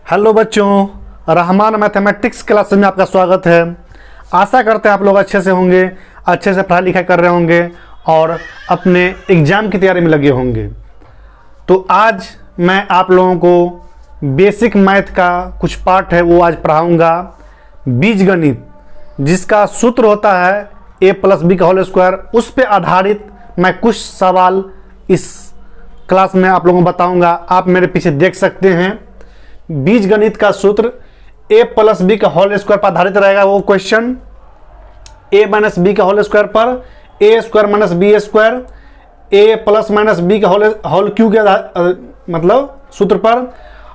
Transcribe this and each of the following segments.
Hello बच्चों, Rahman mathematics class में आपका स्वागत है। आशा करते हैं आप लोग अच्छे से होंगे, अच्छे से पढ़ाई लिखाई कर रहे होंगे और अपने एग्ज़ाम की तैयारी में लगे होंगे। तो आज मैं आप लोगों को बेसिक मैथ का कुछ पार्ट है वो आज पढ़ाऊँगा। बीजगणित जिसका सूत्र होता है a+b का होल स्क्वायर, उस पर आधारित मैं कुछ सवाल इस क्लास में आप लोगों को बताऊँगा। आप मेरे पीछे देख सकते हैं। बीजगणित का सूत्र a+b का होल स्क्वायर पर आधारित रहेगा। वो क्वेश्चन a-b का होल स्क्वायर पर a² - b² a+- b का होल क्यू के मतलब सूत्र पर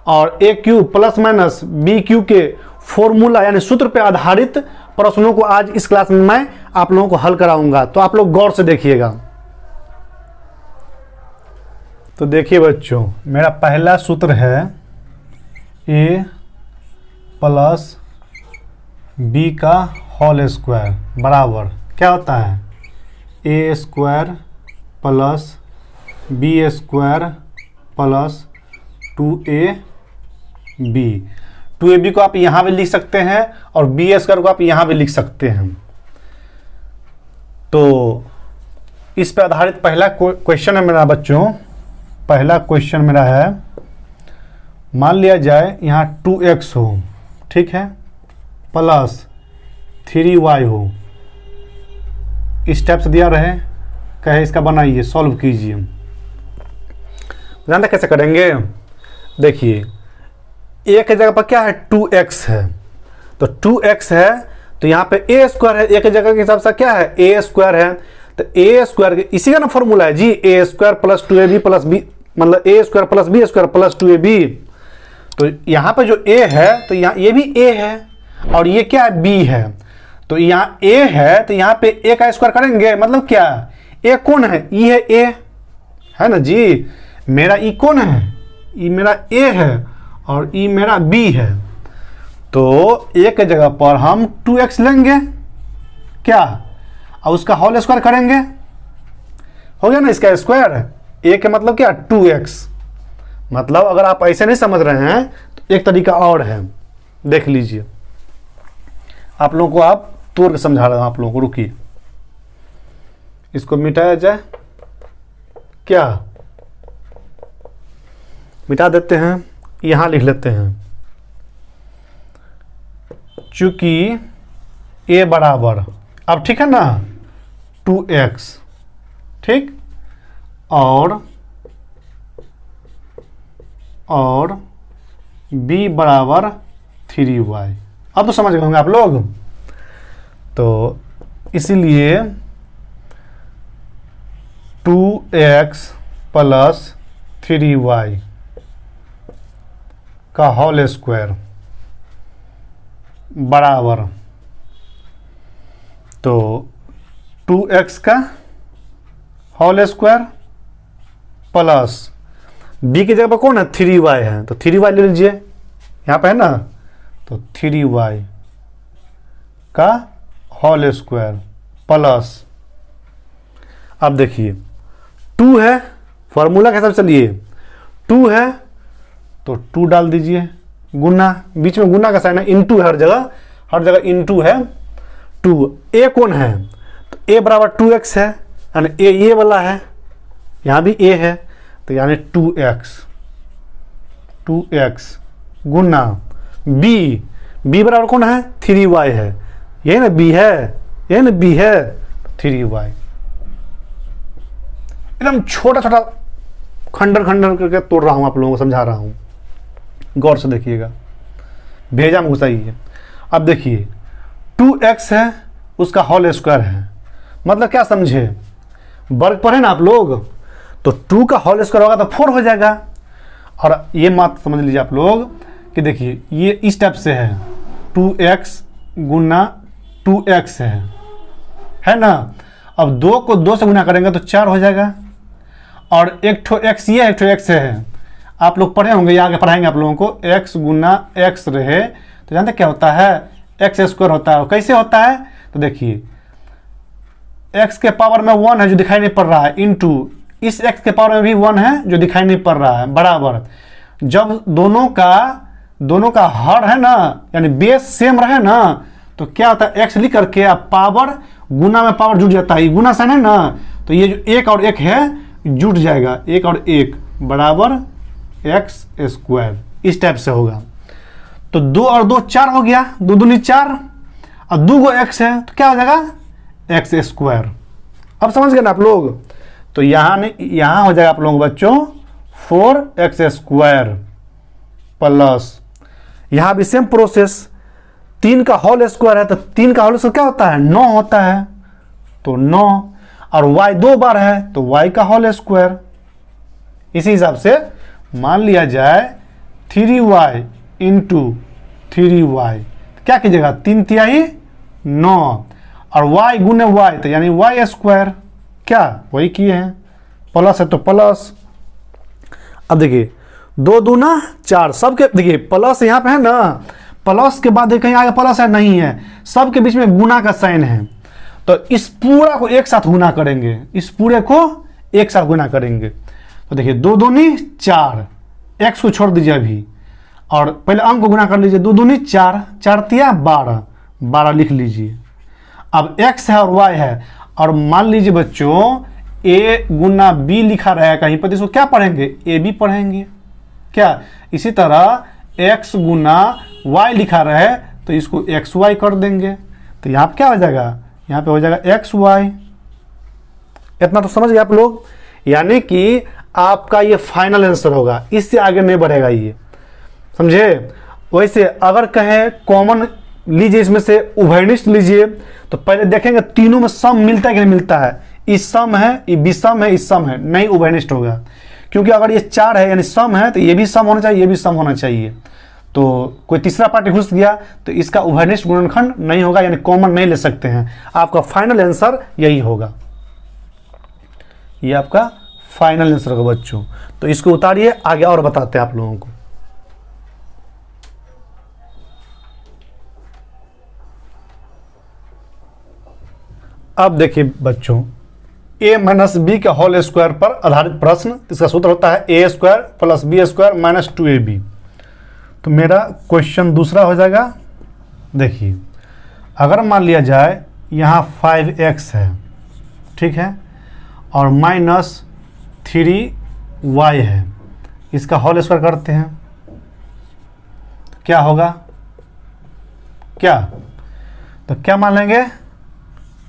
और a³ + b³ के फॉर्मूला यानी सूत्र पे आधारित प्रश्नों को आज इस क्लास में मैं आप लोगों को हल कराऊंगा। तो आप लोग गौर से देखिएगा। तो देखिए बच्चों, मेरा पहला सूत्र है a+b का होल स्क्वायर बराबर क्या होता है a² + b² + 2ab। 2ab को आप यहाँ भी लिख सकते हैं और b² को आप यहाँ भी लिख सकते हैं। तो इस पर आधारित पहला क्वेश्चन है मेरा बच्चों। पहला क्वेश्चन मेरा है, मान लिया जाए यहाँ 2x हो, ठीक है, प्लस 3y हो, इस टाइप से दिया रहे, कहे इसका बनाइए, सॉल्व कीजिए। जानते कैसे करेंगे? देखिए, एक जगह पर क्या है 2x है, तो 2x है तो यहाँ पे a² है, एक जगह के हिसाब से क्या है a² है, तो a² इसी का ना फॉर्मूला है जी, a² + 2ab + b मतलब a² + b² + 2ab। तो यहाँ पे जो a है तो यहाँ ये भी a है और ये क्या है b है। तो यहाँ a है तो यहाँ पे a का स्क्वायर करेंगे, मतलब क्या a कौन है, e है, a है ना जी। मेरा e कौन है, e मेरा a है और e मेरा b है। तो a के जगह पर हम 2x लेंगे क्या और उसका होल स्क्वायर करेंगे, हो गया ना इसका स्क्वायर। a के मतलब क्या 2x। मतलब अगर आप ऐसे नहीं समझ रहे हैं तो एक तरीका और है, देख लीजिए। आप लोगों को आप तोड़ के समझा रहा हूं आप लोगों को, रुकिए। इसको मिटाया जाए क्या, मिटा देते हैं, यहां लिख लेते हैं। चूंकि a बराबर, अब ठीक है ना 2x, ठीक, और b बराबर 3y। अब तो समझ गए होंगे आप लोग। तो इसीलिए 2x + 3y का होल स्क्वायर बराबर, तो 2x का होल स्क्वायर प्लस b की जगह पर कौन है 3y है, तो 3y ले लीजिए, यहाँ पे है ना, तो 3y का होल स्क्वायर प्लस, अब देखिए 2 है, फॉर्मूला के हिसाब से चलिए 2 है तो 2 डाल दीजिए, गुना, बीच में गुना का साइन है, इनटू है, हर जगह इनटू है। 2 a कौन है, तो a बराबर 2x है, यानी a ये वाला है, यहाँ भी a है, तो यानी 2x गुना b बराबर कौन है 3y है, यही ना b है, यही ना b है, 3y। एकदम छोटा छोटा खंडर करके तोड़ रहा हूं, आप लोगों को समझा रहा हूं, गौर से देखिएगा, भेजा में घुसाइए। अब देखिए 2x है, उसका होल स्क्वायर है, मतलब क्या समझे, वर्ग पर है ना आप लोग, तो 2 का होल स्क्वायर होगा तो 4 हो जाएगा। और ये बात समझ लीजिए आप लोग कि देखिए ये इस टाइप से है, 2x गुना 2x है ना। अब 2 को 2 से गुना करेंगे तो 4 हो जाएगा, और एक ठो x ये, एक ठो x है, आप लोग पढ़े होंगे या आगे पढ़ाएंगे आप लोगों को। x गुना x रहे तो जानते क्या होता है, x² होता है। और कैसे होता है, तो देखिए x के पावर में 1 है जो दिखाई नहीं पड़ रहा है, इंटू इस x के पावर में भी 1 है जो दिखाई नहीं पड़ रहा है, बराबर। जब दोनों का दोनों का हर है ना, यानी बेस सेम रहे ना, तो क्या होता है एक्स लिख करके आप पावर गुना में पावर जुट जाता है, गुना साइन है ना, तो ये जो एक और एक है जुट जाएगा, एक और एक बराबर एक्स स्क्वायर, इस टाइप से होगा। तो 2 और 2 4 हो गया, 2 दूनी 4, और 2 गो एक्स है तो क्या हो जाएगा एक्स स्क्वायर। अब समझ गए ना आप लोग। तो यहाँ हो जाएगा आप लोगों बच्चों 4x स्क्वायर प्लस, यहाँ भी सेम प्रोसेस, 3 का होल स्क्वायर है तो 3 का होल स्क्वायर क्या होता है 9 होता है, तो 9, और y 2 बार है तो y का होल स्क्वायर। इसी हिसाब से मान लिया जाए 3y इंटू 3y, क्या कीजिएगा 3 तिहाई 9, और y गुने y तो यानी y स्क्वायर, क्या वही किए हैं, प्लस है तो प्लस। अब देखिए 2 दूना 4, सबके देखिए प्लस यहाँ पे है ना, प्लस के बाद कहीं आगे प्लस है नहीं है, सबके बीच में गुना का साइन है, तो इस पूरा को एक साथ गुना करेंगे, इस पूरे को एक साथ गुना करेंगे। तो देखिए 2 दूनी 4, एक्स को छोड़ दीजिए अभी, और पहले अंक को गुना कर लीजिए, 2 दूनी 4, 4 तिया 12, 12 लिख लीजिए। अब x है और y है, और मान लीजिए बच्चों a गुना b लिखा रहेगा कहीं पर, इसको क्या पढ़ेंगे ए बी पढ़ेंगे क्या। इसी तरह x गुना y लिखा रहे तो इसको एक्स वाई कर देंगे, तो यहाँ पे क्या हो जाएगा, यहाँ पे हो जाएगा एक्स वाई। इतना तो समझ गए आप लोग, यानी कि आपका ये फाइनल आंसर होगा, इससे आगे नहीं बढ़ेगा ये, समझे। वैसे अगर कहें कॉमन लीजिए, इसमें से उभयनिष्ठ लीजिए, तो पहले देखेंगे तीनों में सम मिलता है कि नहीं मिलता है, इस सम है, ये विषम है, इस सम है, नहीं उभयनिष्ठ होगा। क्योंकि अगर ये 4 है यानी सम है तो ये भी सम होना चाहिए, ये भी सम होना चाहिए। तो कोई तीसरा पार्टी घुस गया तो इसका उभयनिष्ठ गुणनखंड नहीं होगा, यानी कॉमन नहीं ले सकते हैं। आपका फाइनल आंसर यही होगा, ये आपका फाइनल आंसर होगा बच्चों। तो इसको उतारिए, आगे और बताते हैं आप लोगों को। अब देखिए बच्चों, a माइनस बी के होल स्क्वायर पर आधारित प्रश्न, इसका सूत्र होता है A square plus B square minus 2ab। तो मेरा क्वेश्चन दूसरा हो जाएगा। देखिए अगर मान लिया जाए यहाँ 5x है, ठीक है, और माइनस 3y है, इसका होल स्क्वायर करते हैं तो क्या होगा, क्या, तो क्या मान लेंगे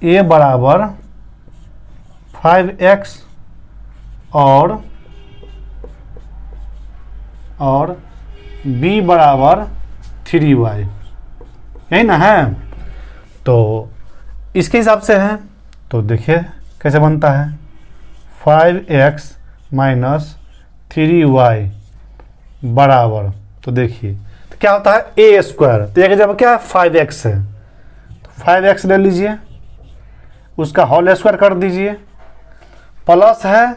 a बराबर 5x और b बराबर 3y, यही ना है। तो इसके हिसाब से है, तो देखिए कैसे बनता है 5x माइनस 3y बराबर, तो देखिए तो क्या होता है a स्क्वायर, तो एक जब क्या है 5x है तो 5x ले लीजिए, उसका होल स्क्वायर कर दीजिए, प्लस है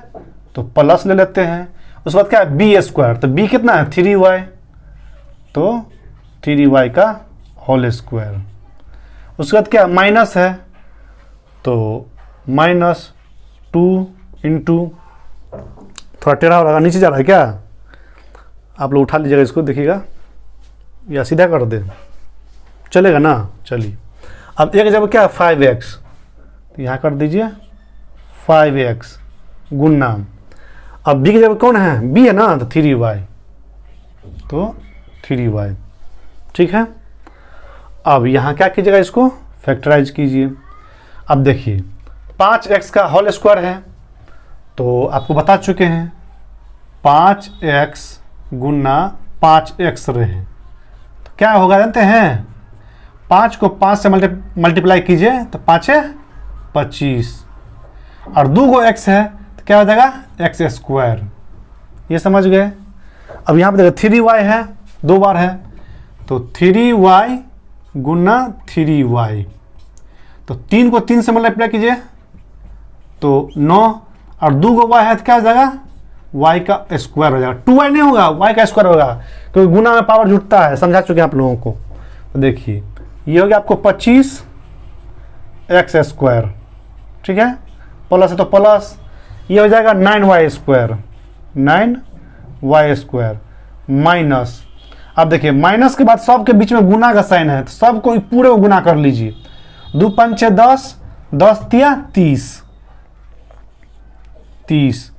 तो प्लस ले लेते हैं, उसके बाद क्या है बी स्क्वायर, तो बी कितना है 3y, तो 3y का होल स्क्वायर। उसके बाद क्या माइनस है, तो माइनस 2 इंटू, थोड़ा टेढ़ा हो रहा है, नीचे जा रहा है क्या, आप लोग उठा लीजिएगा इसको, देखिएगा या सीधा कर दे, चलेगा ना। चलिए अब एक जब क्या है 5x, तो यहाँ कर दीजिए 5x गुना, अब b की जगह कौन है b है ना, तो 3y, तो 3y, ठीक है। अब यहाँ क्या कीजिएगा, इसको फैक्टराइज कीजिए। अब देखिए 5x का होल स्क्वायर है, तो आपको बता चुके हैं 5x गुना 5x रहे, तो क्या होगा जानते हैं, 5 को 5 से मल्टीप्लाई कीजिए तो 5 है 25, और 2 को x है तो क्या हो जाएगा एक्स स्क्वायर, ये समझ गए। अब यहाँ पे देखो 3y है, 2 बार है, तो 3y गुना 3y, तो 3 को 3 से मल्टीप्लाई कीजिए तो 9, और 2 को y है तो क्या हो जाएगा y का स्क्वायर हो जाएगा, 2y नहीं होगा y का स्क्वायर होगा, क्योंकि गुना में पावर जुटता है, समझा चुके हैं आप लोगों को। तो देखिए ये हो गया आपको 25 एक्स स्क्वायर, ठीक है, प्लस है तो प्लस, ये हो जाएगा 9y square, 9y square minus, अब देखिए माइनस के बाद सब के बीच में गुना का साइन है, तो सबको पूरे को गुना कर लीजिए। 2 5 6 10, 10 तिया 30, 30।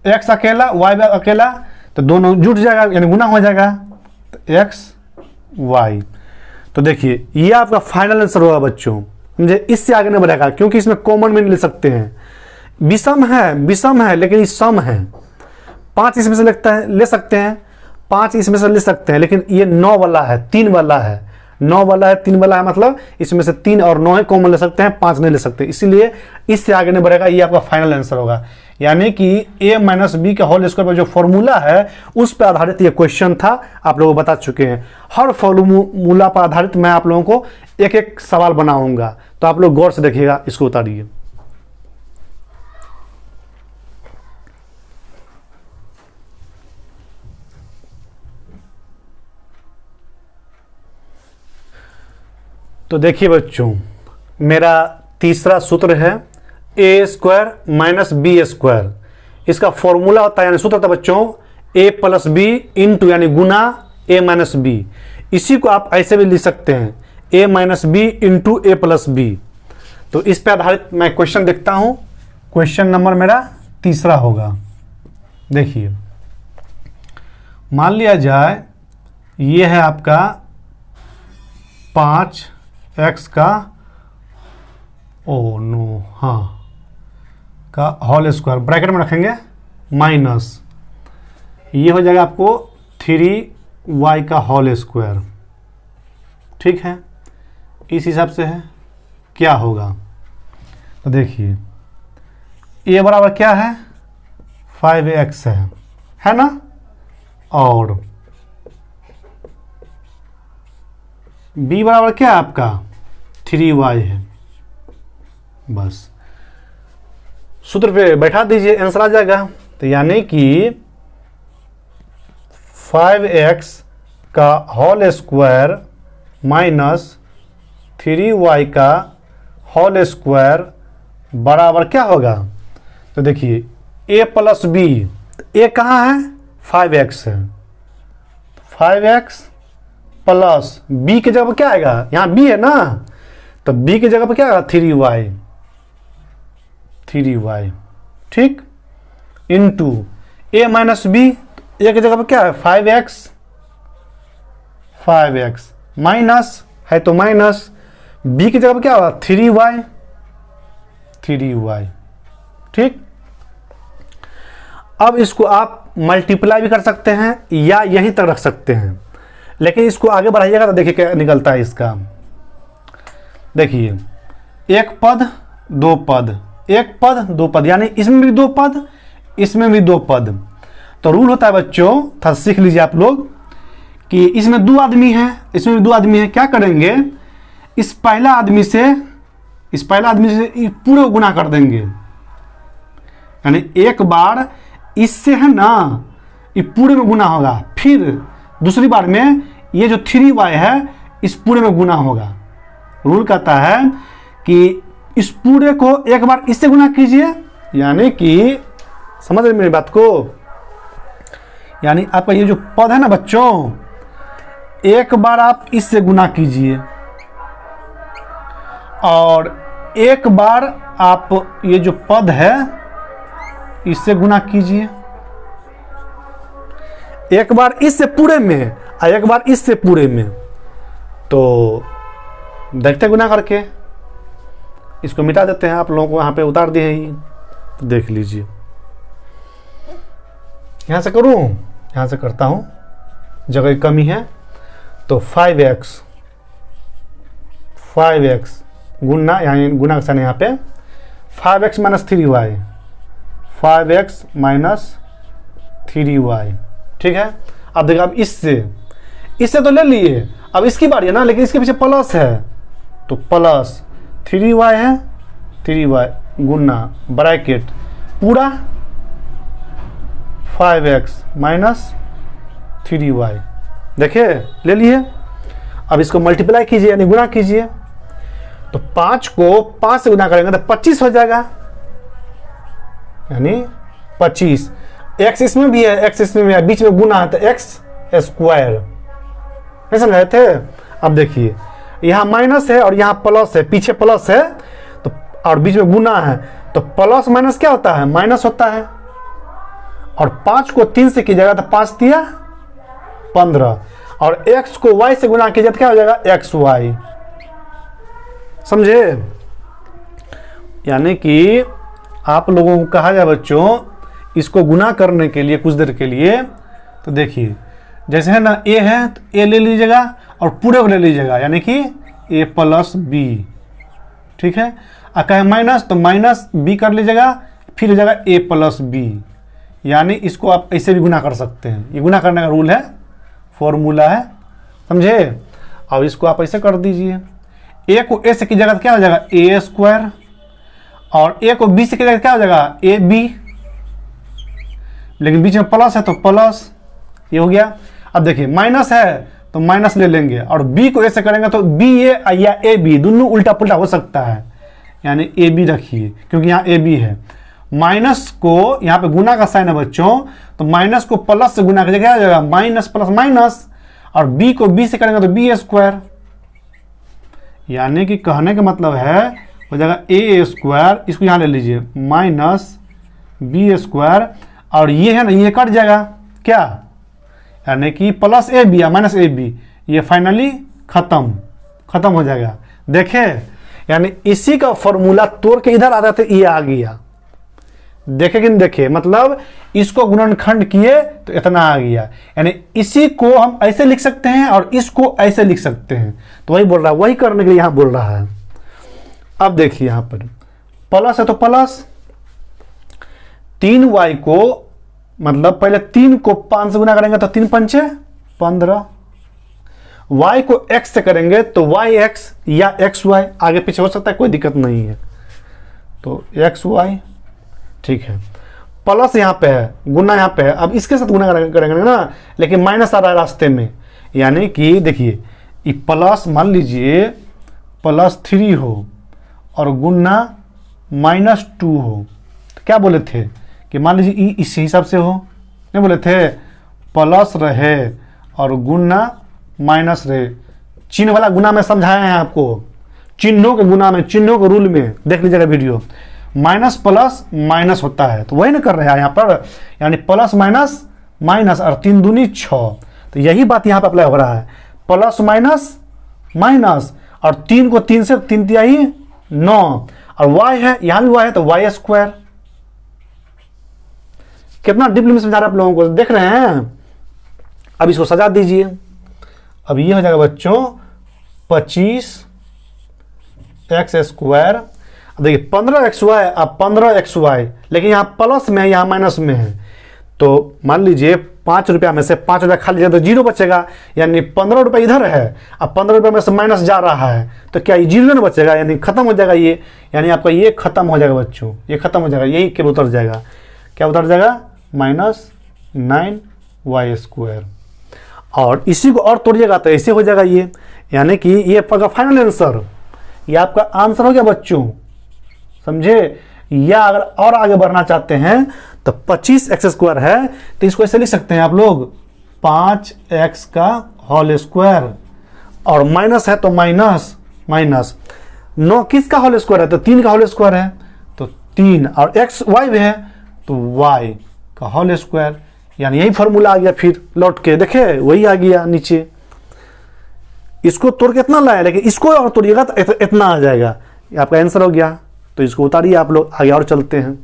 एक्स अकेला वाई अकेला, तो दोनों जुट जाएगा यानी गुना हो जाएगा, तो एक्स वाई। तो देखिए ये आपका फाइनल आंसर होगा बच्चों। मुझे इससे आगे नहीं बढ़ेगा क्योंकि इसमें कॉमन भी नहीं ले सकते हैं। विषम है लेकिन ये सम है। 5 इसमें से ले सकते हैं, 5 इसमें से ले सकते हैं, लेकिन ये 9 वाला है, 3 वाला है, 9 वाला है, 3 वाला है, मतलब इसमें से 3 और 9 कॉमन ले सकते हैं, 5 नहीं ले सकते, इसीलिए इससे आगे नहीं बढ़ेगा। ये आपका फाइनल आंसर होगा। यानी कि a माइनस बी का होल स्क्वायर पर जो फॉर्मूला है उस पर आधारित ये क्वेश्चन था, आप लोगों को बता चुके हैं। हर फॉर्मूला पर आधारित मैं आप लोगों को एक एक सवाल बनाऊंगा, तो आप लोग गौर से देखिएगा, इसको उतारिए। तो देखिए बच्चों, मेरा तीसरा सूत्र है A square minus B square. इसका फॉर्मूला होता है यानी सूत्र होता है बच्चों ए प्लस बी इंटू यानी गुना ए माइनस बी। इसी को आप ऐसे भी लिख सकते हैं ए minus B into A plus B. तो इस पर आधारित मैं क्वेश्चन देखता हूं। क्वेश्चन नंबर मेरा तीसरा होगा। देखिए मान लिया जाए ये है आपका 5x का का होल स्क्वायर, ब्रैकेट में रखेंगे माइनस, ये हो जाएगा आपको 3y का होल स्क्वायर। ठीक है, इस हिसाब से है क्या होगा। तो देखिए a बराबर क्या है 5x है ना, और b बराबर क्या है आपका 3y है। बस सूत्र पे बैठा दीजिए, आंसर आ जाएगा। तो यानी कि 5x का होल स्क्वायर माइनस 3y का होल स्क्वायर बराबर क्या होगा। तो देखिए a प्लस बी, a कहाँ है 5x है, 5x प्लस b की जगह पर क्या आएगा, यहाँ b है ना, तो b की जगह पर क्या आएगा 3y, ठीक, into a minus b, a की जगह पर क्या है 5x माइनस है तो माइनस, b की जगह पर क्या होगा 3y, ठीक। अब इसको आप मल्टीप्लाई भी कर सकते हैं या यहीं तक रख सकते हैं, लेकिन इसको आगे बढ़ाइएगा तो देखिए क्या निकलता है इसका। देखिए एक पद दो पद, एक पद दो पद, यानी इसमें भी दो पद इसमें भी दो पद। तो रूल होता है बच्चों, था सीख लीजिए आप लोग, कि इसमें दो आदमी हैं, इसमें भी दो आदमी हैं, क्या करेंगे इस पहला आदमी से पूरे गुना कर देंगे। यानी एक बार इससे है ना ये पूरे में गुना होगा, फिर दूसरी बार में ये जो 3y है इस पूरे में गुना होगा। रूल कहता है कि इस पूरे को एक बार इससे गुना कीजिए, यानी कि समझ रहे मेरी बात को, यानी आपका ये जो पद है ना बच्चों, एक बार आप इससे गुना कीजिए और एक बार आप ये जो पद है इससे गुना कीजिए, एक बार इससे पूरे में और एक बार इससे पूरे में। तो देखते गुना करके इसको मिटा देते हैं, आप लोगों को यहाँ पे उतार दिए हैं ये, तो देख लीजिए। यहाँ से करूँ, यहाँ से करता हूँ, जगह की कमी है। तो 5x गुना, यानी गुना का साइन यहाँ पे 5x minus 3y, 5x minus 3y, ठीक है। अब देखिए, अब इससे तो ले लिए, अब इसकी बारी है ना, लेकिन इसके पीछे प्लस है, तो प्लस 3y है, 3y गुना ब्रैकेट पूरा 5x माइनस 3y, देखिए ले लिए। अब इसको मल्टीप्लाई कीजिए यानी गुना कीजिए, तो 5 को 5 से गुना करेंगे तो 25 हो जाएगा, यानी 25। x इसमें भी है, x इसमें भी है, बीच में गुना है तो x स्क्वायर, नहीं समझाए थे। अब देखिए यहाँ माइनस है और यहाँ प्लस है, पीछे प्लस है तो और बीच में गुना है, तो प्लस माइनस क्या होता है, माइनस होता है। और 5 को 3 से कीजिएगा तो 5 दिया 15, और x को y से गुना कीजिए तो क्या हो जाएगा, एक्स वाई। समझे? यानी कि आप लोगों को कहा जाए बच्चों, इसको गुना करने के लिए कुछ देर के लिए, तो देखिए जैसे है ना a है तो a ले लीजिएगा और पूरे को ले लीजिएगा, यानी कि a प्लस बी। ठीक है, और कहे माइनस तो माइनस b कर लीजिएगा, फिर हो जाएगा a प्लस बी। यानी इसको आप ऐसे भी गुना कर सकते हैं, ये गुना करने का रूल है, फॉर्मूला है। समझे? अब इसको आप ऐसे कर दीजिए, a को a से की जगह क्या हो जाएगा, a स्क्वायर, और a को b से की जगह क्या हो जाएगा, ए बी, लेकिन बीच में प्लस है तो प्लस, ये हो गया। अब देखिए माइनस है तो माइनस ले लेंगे, और b को a से करेंगे तो बी ए या ए बी दोनों उल्टा पुल्टा हो सकता है, यानी ए बी रखिए क्योंकि यहाँ ए बी है। माइनस को यहाँ पे गुना का साइन है बच्चों, तो माइनस को प्लस से गुना करेंगे क्या हो जाएगा, माइनस प्लस माइनस, और b को b से करेंगे तो बी स्क्वायर। यानी कि कहने का मतलब है हो जाएगा ए स्क्वायर, इसको यहाँ ले लीजिए माइनस बी स्क्वायर, और ये है ना ये कट जाएगा क्या, यानी कि प्लस ए बी या माइनस ए बी, ये फाइनली खत्म हो जाएगा। देखे, यानी इसी का फॉर्मूला तोड़ के इधर आता तो ये आ गया। देखे कि नहीं देखे, मतलब इसको गुणनखंड किए तो इतना आ गया, यानी इसी को हम ऐसे लिख सकते हैं और इसको ऐसे लिख सकते हैं। तो वही बोल रहा है, वही करने के लिए यहां बोल रहा है। अब देखिए यहां पर प्लस है तो प्लस 3y को, मतलब पहले 3 को 5 से गुना करेंगे तो 3 पंचे 15, y को x से करेंगे तो yx या xy, आगे पीछे हो सकता है, कोई दिक्कत नहीं है, तो xy। ठीक है, प्लस यहाँ पे है, गुना यहाँ पे है, अब इसके साथ गुना करेंगे ना, लेकिन माइनस आ रहा है रास्ते में, यानी कि देखिए ये प्लस मान लीजिए +3 हो और गुना -2 हो, तो क्या बोले थे कि मान लीजिए इस हिसाब से हो, नहीं बोले थे प्लस रहे और गुना माइनस रहे। चिन्ह वाला गुना में समझाया है आपको, चिन्हों के गुना में, चिन्हों के रूल में देख लीजिएगा वीडियो, माइनस प्लस माइनस होता है, तो वही ना कर रहे हैं यहाँ पर, यानी प्लस माइनस माइनस, और 3 दूनी 6, तो यही बात यहाँ पर अप्लाई हो रहा है, प्लस माइनस माइनस, और 3 को 3 से 3 तिहाई 9, और y है, यहाँ भी y है तो y स्क्वायर। कितना डीपली में समझा रहे हैं आप लोगों को, देख रहे हैं? अब इसको सजा दीजिए, अब ये हो जाएगा बच्चों 25x स्क्वायर। देखिए 15xy, अब 15xy, लेकिन यहाँ प्लस में है, यहाँ माइनस में है, तो मान लीजिए 5 रुपया में से 5 रुपया खा लीजिए तो 0 बचेगा, यानी 15 रुपया इधर है, अब 15 रुपये में से माइनस जा रहा है, तो क्या ये 0 ना बचेगा, यानी खत्म हो जाएगा ये, यानी आपका ये खत्म हो जाएगा बच्चों, ये खत्म हो जाएगा, यही के उतर जाएगा, क्या उतर जाएगा, -9y स्क्वायर। और इसी को और तोड़िएगा तो ऐसे हो जाएगा ये, यानी कि ये आपका फाइनल आंसर, ये आपका आंसर हो गया बच्चों। समझे? या अगर और आगे बढ़ना चाहते हैं तो 25x स्क्वायर है तो इसको ऐसे लिख सकते हैं आप लोग 5x का होल स्क्वायर, और माइनस है तो माइनस 9 किसका होल स्क्वायर है, तो 3 का होल स्क्वायर है तो 3, और x y भी है तो y का होल स्क्वायर, यानी यही फॉर्मूला आ गया। फिर लौट के देखे वही आ गया नीचे, इसको तोड़ के इतना लाया, लेकिन इसको और तोड़िएगा तो इतना आ जाएगा, आपका आंसर हो गया। तो इसको उतारिए आप लोग, आगे और चलते हैं।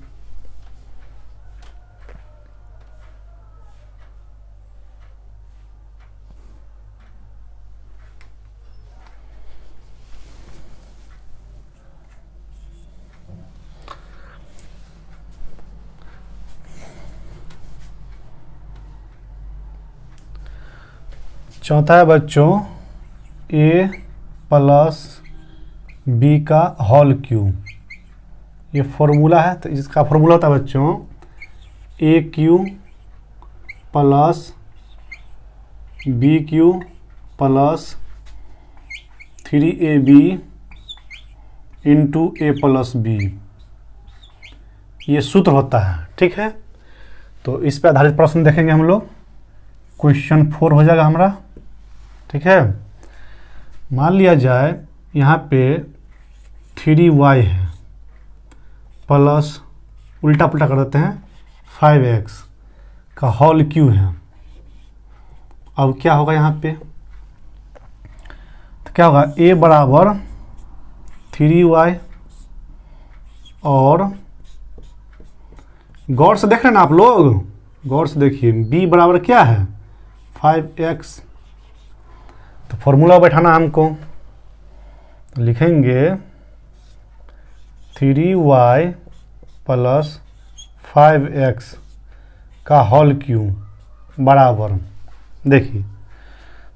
चौथा है बच्चों a प्लस बी का होल क्यूब, ये फॉर्मूला है, तो इसका फॉर्मूला होता है बच्चों A cube plus B cube plus 3ab into A plus B, ये सूत्र होता है। ठीक है, तो इस पर आधारित प्रश्न देखेंगे हम लोग। क्वेश्चन 4 हो जाएगा हमारा। ठीक है। मान लिया जाए यहाँ पे 3y है प्लस उल्टा पुल्टा कर देते हैं 5x का होल क्यू है। अब क्या होगा यहाँ पे, तो क्या होगा a बराबर 3y और गौर से देख रहे हैं ना आप लोग, गौर से देखिए b बराबर क्या है 5x। तो फॉर्मूला बैठाना हमको, तो लिखेंगे 3y प्लस 5x का होल क्यू बराबर, देखिए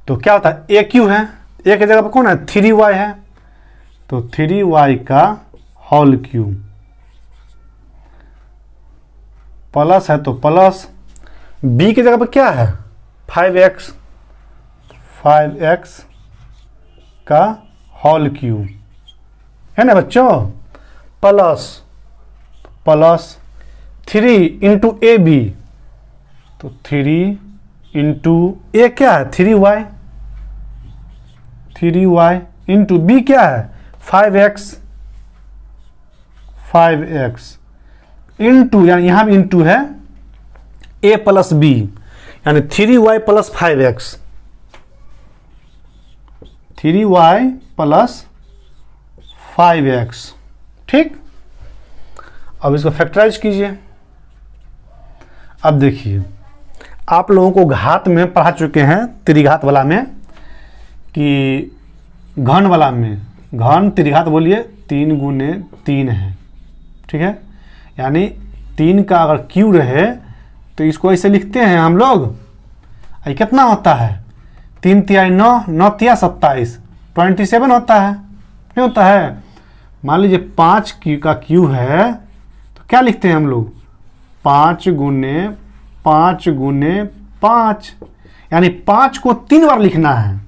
तो क्या होता है ए क्यू है, ए की जगह पर कौन है 3y है, तो 3y का होल क्यू प्लस है तो प्लस b की जगह पर क्या है 5x का होल क्यू है ना बच्चों, प्लस 3 इंटू ए बी, तो 3 इंटू ए क्या है 3y इंटू बी क्या है 5x इंटू, यानी यहाँ भी इंटू है a प्लस बी, यानी 3y plus 5x, 3y plus 5x। ठीक, अब इसको फैक्टराइज कीजिए। अब देखिए आप लोगों को घात में पढ़ा चुके हैं, त्रिघात वाला में कि घन वाला में, घन त्रिघात बोलिए 3 गुने 3 है, ठीक है। यानी 3 का अगर क्यू रहे तो इसको ऐसे लिखते हैं हम लोग, ये कितना होता है 3 तिहाई 9, 9 तिया 27, 27 होता है, नहीं होता है। मान लीजिए 5 का क्यू है तो क्या लिखते हैं हम लोग 5 गुने 5 गुने 5, यानी 5 को 3 बार लिखना है,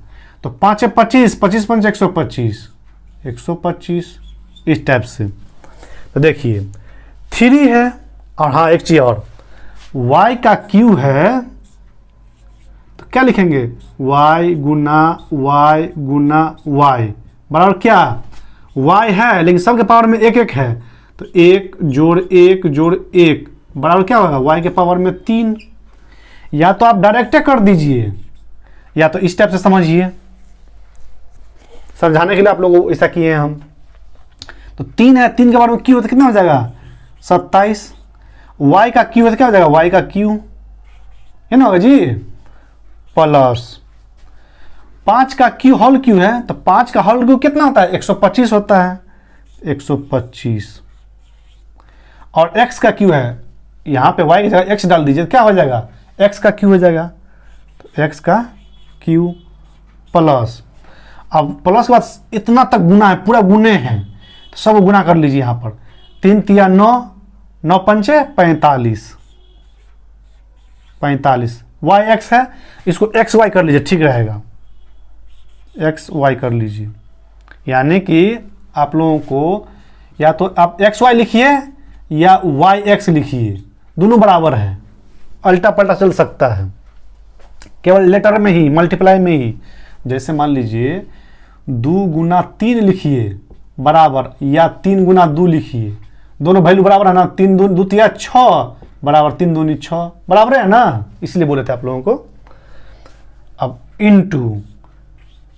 तो 5 है 25, 25 5 125, 125 इस टाइप से। तो देखिए 3 है, और हाँ एक चीज़ और, y का क्यू है तो क्या लिखेंगे y गुना y बराबर क्या y है, लेकिन सबके पावर में 1 1 है, तो 1 जोड़ 1 जोड़ 1 बराबर क्या होगा y के पावर में 3। या तो आप डायरेक्ट कर दीजिए या तो इस टाइप से समझिए, समझाने के लिए आप लोग ऐसा किए हैं हम। तो 3 है, 3 के बारे में क्यू होता कितना हो जाएगा 27, y का क्यू होता क्या हो जाएगा y का क्यू है ना होगा जी, प्लस 5 का क्यू होल क्यू है, तो 5 का होल क्यू कितना होता है 125 होता है, 125। और x का क्यू है, यहाँ पे y की जगह x डाल दीजिए, क्या हो जाएगा x का क्यू हो जाएगा, तो x का क्यू प्लस, अब प्लस के बाद इतना तक गुना है, पूरा गुने हैं, तो सब गुना कर लीजिए यहाँ पर, 3 तिया 9, 9 पंचे 45, y x है, इसको x y कर लीजिए, ठीक रहेगा, x y कर लीजिए। यानी कि आप लोगों को या तो आप x y लिखिए या y x लिखिए, दोनों बराबर है, अल्टा पल्टा चल सकता है, केवल लेटर में ही, मल्टीप्लाई में ही। जैसे मान लीजिए 2 गुना 3 लिखिए बराबर, या 3 गुना 2 लिखिए, दोनों वैल्यू बराबर है ना, 3 2 तिया 6 बराबर 3 दूनी 6 बराबर है ना, इसलिए बोले थे आप लोगों को। अब इंटू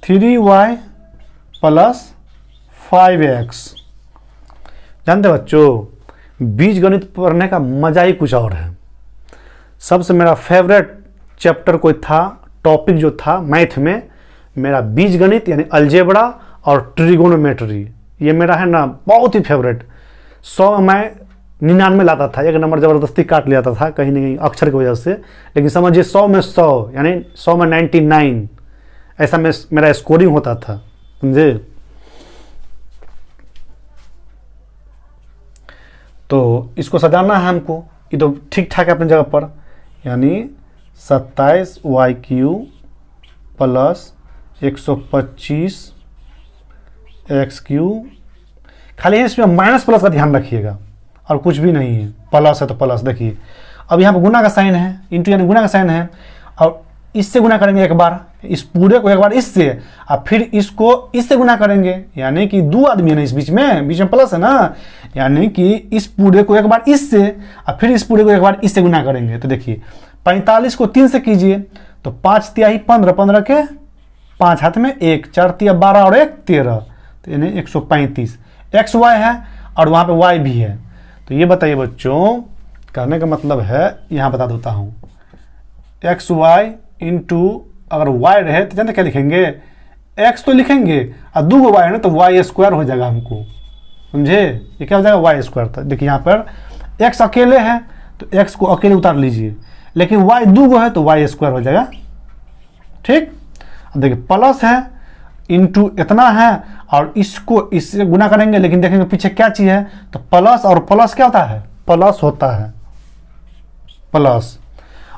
3y प्लस 5x। जानते बच्चों बीज गणित पढ़ने का मजा ही कुछ और है। सबसे मेरा फेवरेट चैप्टर कोई था, टॉपिक जो था मैथ में, मेरा बीज गणित यानी अलजेब्रा और ट्रिगोनोमेट्री, ये मेरा है ना बहुत ही फेवरेट। 100 मैं 99 लाता था, 1 नंबर ज़बरदस्ती काट लिया था कहीं ना कहीं अक्षर की वजह से, लेकिन समझिए 100 में 100 यानी 100 में 99, ऐसा मेरा स्कोरिंग होता था, समझे। तो इसको सजाना है हमको, ये तो ठीक ठाक है अपनी जगह पर, यानी 27y³ प्लस 125x³, खाली इसमें माइनस प्लस का ध्यान रखिएगा और कुछ भी नहीं है, प्लस है तो प्लस। देखिए अब यहाँ पर गुना का साइन है, इंटू यानी गुना का साइन है, और इससे गुना करेंगे एक बार, इस पूरे को एक बार इससे, और फिर इसको इससे गुना करेंगे, यानी कि 2 आदमी है ना इस बीच में प्लस है ना, यानी कि इस पूरे को एक बार इससे और फिर इस पूरे को एक बार इससे गुना करेंगे। तो देखिए 45 को 3 से कीजिए तो 5 तिहाई 15, 15 के 5 हाथ में 1, 4 तिया 12 और 1 13, तो यानी 135 एक्स वाई है और वहाँ पे वाई भी है। तो ये बताइए बच्चों, कहने का मतलब है, यहाँ बता देता हूँ, एक्स वाई इंटू अगर वाई रहे तो जानते क्या लिखेंगे, एक्स तो लिखेंगे और 2 वाई है ना तो वाई स्क्वायर हो जाएगा हमको, समझे, ये क्या हो जाएगा वाई स्क्वायर। तो देखिए यहाँ पर एक्स अकेले है तो एक्स को अकेले उतार लीजिए, लेकिन वाई 2 है तो वाई स्क्वायर हो जाएगा, ठीक। अब देखिए प्लस है इंटू इतना है और इसको इससे गुना करेंगे, लेकिन देखेंगे पीछे क्या चीज़ है, तो प्लस और प्लस क्या होता है, प्लस होता है, प्लस।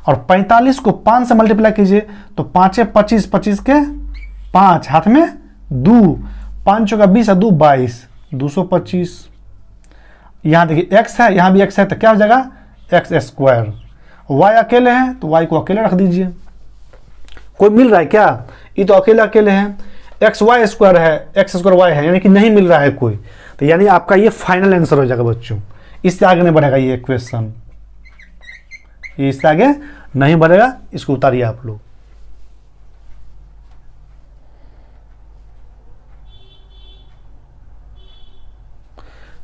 और 45 को 5 से मल्टीप्लाई कीजिए तो 5 25, 25 के 5 हाथ में 2, 5 का 20 और 2 22, 225। यहाँ देखिए x है, यहाँ भी x है, तो क्या हो जाएगा एक्स स्क्वायर। y अकेले हैं तो y को अकेले रख दीजिए। कोई मिल रहा है क्या, ये तो अकेले अकेले हैं, एक्स वाई स्क्वायर है, एक्स स्क्वायर वाई है, यानी कि नहीं मिल रहा है कोई, तो यानी आपका ये फाइनल आंसर हो जाएगा बच्चों, इससे आगे नहीं बढ़ेगा ये क्वेश्चन, ये इससे आगे नहीं बढ़ेगा, इसको उतारिए आप लोग।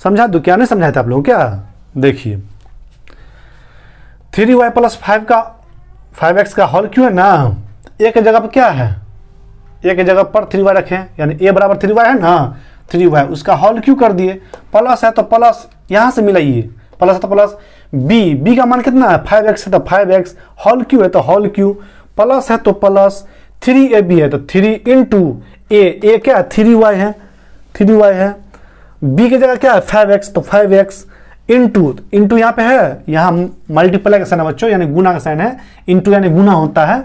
समझा दो क्या, नहीं समझाए थे आप लोग क्या। देखिए 3y प्लस 5 का 5x का हॉल क्यों है ना, एक जगह पर क्या है, एक जगह पर 3y रखें, यानी a बराबर 3y है ना, 3y उसका हॉल क्यों कर दिए, प्लस है तो प्लस यहाँ से मिलाइए, प्लस है तो प्लस, b का मान कितना है 5x है तो 5x, हॉल क्यों है तो हॉल क्यों, प्लस है तो प्लस, 3ab है तो 3 इंटू a क्या है 3y है, 3y है, b की जगह क्या है 5x तो 5x इंटू यहाँ पे है, यहाँ मल्टीप्लाई का साइन है बच्चों, यानी गुना का साइन है, इंटू यानी गुना होता है,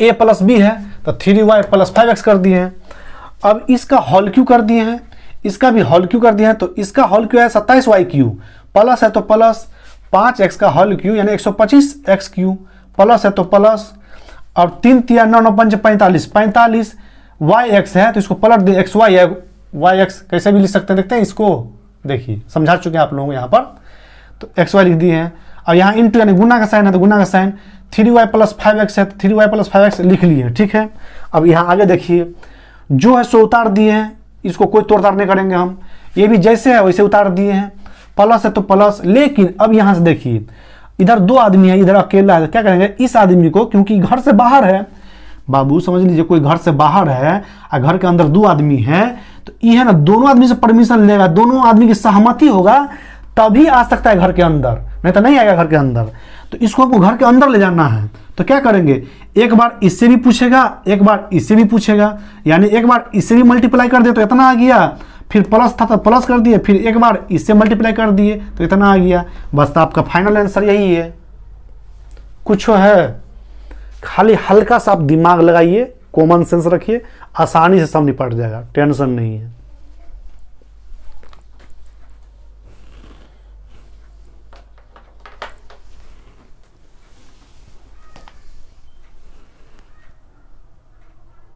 a प्लस b है तो 3y प्लस 5x कर दिए हैं। अब इसका हॉल क्यों कर दिए हैं, इसका भी हॉल क्यों कर दिया है, तो इसका हॉल क्यों है 27y क्यू, प्लस है तो प्लस, 5x का हॉल क्यू यानी 125x क्यू, प्लस है तो प्लस, और 3 तिया 9 9 5 45, 45 yx है तो इसको पलट दे, एक्स वाई है, yx कैसे भी लिख सकते हैं, देखते हैं इसको, देखिए समझा चुके हैं आप लोगों को यहाँ पर, तो एक्स वाई लिख दिए हैं, और यहाँ इंटू यानी गुना का साइन है तो गुना का साइन, 3y प्लस 5x है तो 3y प्लस 5x लिख लिए, ठीक है। अब यहाँ आगे देखिए, जो है सो उतार दिए हैं, इसको कोई तोड़ ताड़ नहीं करेंगे हम, ये भी जैसे है वैसे उतार दिए हैं, प्लस है तो प्लस, लेकिन अब यहाँ से देखिए इधर 2 आदमी है, इधर अकेला है, क्या करेंगे इस आदमी को, क्योंकि घर से बाहर है बाबू, समझ लीजिए कोई घर से बाहर है और घर के अंदर 2 आदमी है, तो ये है ना दोनों आदमी से परमिशन लेगा, दोनों आदमी की सहमति होगा तभी आ सकता है घर के अंदर, नहीं तो नहीं आएगा घर के अंदर। तो इसको आपको घर के अंदर ले जाना है, तो क्या करेंगे, एक बार इससे भी पूछेगा, एक बार इससे भी पूछेगा, यानी एक बार इससे भी मल्टीप्लाई कर दे तो इतना आ गया, फिर प्लस था तो प्लस कर दिए, फिर एक बार इससे मल्टीप्लाई कर दिए तो इतना आ गया, बस आपका फाइनल आंसर यही है। कुछ है, खाली हल्का सा आप दिमाग लगाइए, कॉमन सेंस रखिए, आसानी से सब निपट जाएगा, टेंशन नहीं है।